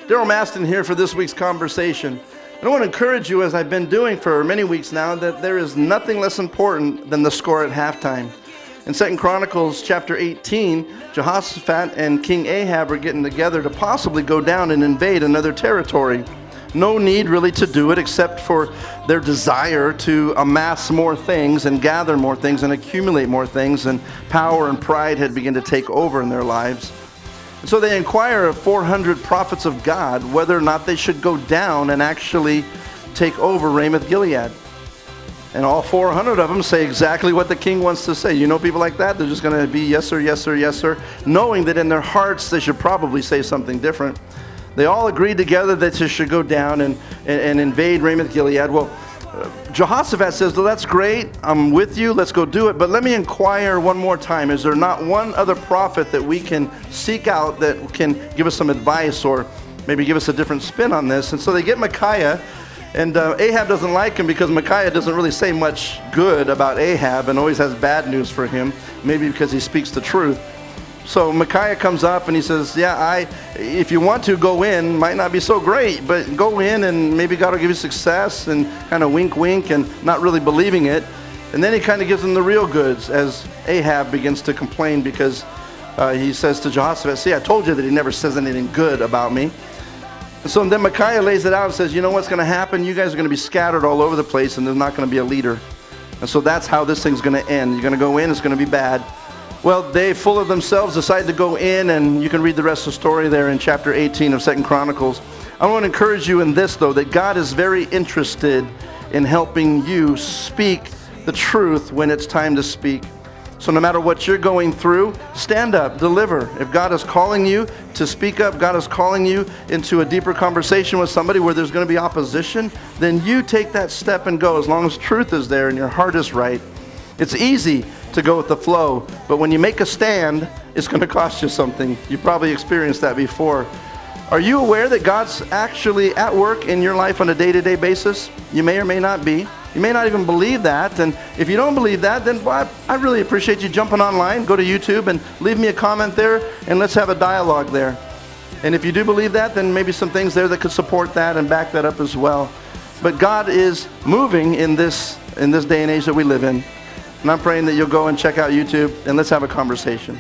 Daryl Maston here for this week's conversation. And I want to encourage you, as I've been doing for many weeks now, that there is nothing less important than the score at halftime. In 2 Chronicles chapter 18, Jehoshaphat and King Ahab are getting together to possibly go down and invade another territory. No need really to do it except for their desire to amass more things and gather more things and accumulate more things, and power and pride had begun to take over in their lives. So they inquire of 400 prophets of God whether or not they should go down and actually take over Ramoth Gilead. And all 400 of them say exactly what the king wants to say. You know people like that? They're just going to be yes sir, yes sir, yes sir, knowing that in their hearts they should probably say something different. They all agreed together that they should go down and invade Ramoth Gilead. Well, Jehoshaphat says, well, that's great. I'm with you. Let's go do it. But let me inquire one more time. Is there not one other prophet that we can seek out that can give us some advice or maybe give us a different spin on this? And so they get Micaiah. And Ahab doesn't like him because Micaiah doesn't really say much good about Ahab and always has bad news for him, maybe because he speaks the truth. So Micaiah comes up and he says, yeah, if you want to go in, might not be so great, but go in and maybe God will give you success, and kind of wink, wink, and not really believing it. And then he kind of gives him the real goods as Ahab begins to complain because he says to Jehoshaphat, see, I told you that he never says anything good about me. And so then Micaiah lays it out and says, you know what's going to happen? You guys are going to be scattered all over the place and there's not going to be a leader. And so that's how this thing's going to end. You're going to go in, it's going to be bad. Well, they, full of themselves, decide to go in, and you can read the rest of the story there in chapter 18 of 2 Chronicles. I want to encourage you in this, though, that God is very interested in helping you speak the truth when it's time to speak. So no matter what you're going through, stand up, deliver. If God is calling you to speak up, God is calling you into a deeper conversation with somebody where there's going to be opposition, then you take that step and go, as long as truth is there and your heart is right. It's easy to go with the flow, but when you make a stand, it's going to cost you something. You've probably experienced that before. Are you aware that God's actually at work in your life on a day-to-day basis? You may or may not be. You may not even believe that, and if you don't believe that, then I really appreciate you jumping online. Go to YouTube and leave me a comment there, and let's have a dialogue there. And if you do believe that, then maybe some things there that could support that and back that up as well. But God is moving in this day and age that we live in. And I'm praying that you'll go and check out YouTube and let's have a conversation.